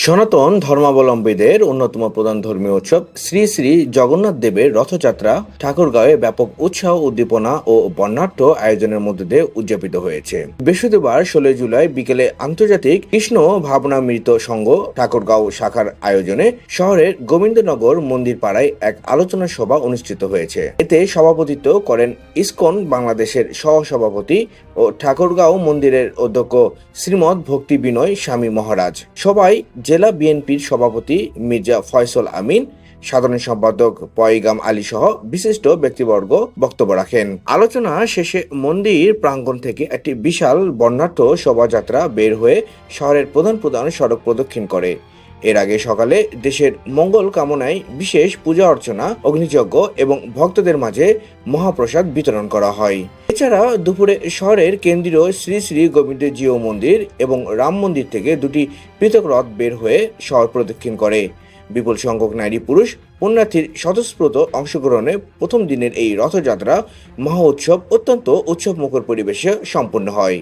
সনাতন ধর্মাবলম্বীদের অন্যতম প্রধান ধর্মীয় উৎসব শ্রী শ্রী জগন্নাথ দেবের রথযাত্রা ঠাকুরগাঁওয়ে ব্যাপক উৎসাহ উদ্দীপনা ও বর্ণাঢ্য আয়োজনের মধ্য দিয়ে উদযাপিত হয়েছে। বৃহস্পতিবার 16 জুলাই বিকেলে আন্তর্জাতিক কৃষ্ণ ভাবনামৃত সংঘ ঠাকুরগাঁও শাখার আয়োজনে শহরের গোবিন্দনগর মন্দির পাড়ায় এক আলোচনা সভা অনুষ্ঠিত হয়েছে। এতে সভাপতিত্ব করেন ইসকন বাংলাদেশের সহসভাপতি ও ঠাকুরগাঁও মন্দিরের অধ্যক্ষ শ্রীমৎ ভক্তি বিনয় স্বামী মহারাজ। সবাই জেলা বিএনপির সভাপতি মির্জা ফয়সল আমিন, সাধারণ সম্পাদক পয়গাম আলী সহ বিশিষ্ট ব্যক্তিবর্গ বক্তব্য রাখেন। আলোচনা শেষে মন্দির প্রাঙ্গণ থেকে একটি বিশাল বর্ণাঢ্য শোভাযাত্রা বের হয়ে শহরের প্রধান প্রধান সড়ক প্রদক্ষিণ করে। এর আগে সকালে দেশের মঙ্গল কামনায় বিশেষ পূজা অর্চনা, অগ্নিযজ্ঞ এবং ভক্তদের মাঝে মহাপ্রসাদ বিতরণ করা হয়। এছাড়া দুপুরে শহরের কেন্দ্রীয় শ্রী শ্রী গোবিন্দজিউ মন্দির এবং রাম মন্দির থেকে দুটি পৃথক রথ বের হয়ে শহর প্রদক্ষিণ করে। বিপুল সংখ্যক নারী পুরুষ পুণ্যার্থীর স্বতঃস্ফূর্ত অংশগ্রহণে প্রথম দিনের এই রথযাত্রা মহা উৎসব অত্যন্ত উৎসবমুখর পরিবেশে সম্পন্ন হয়।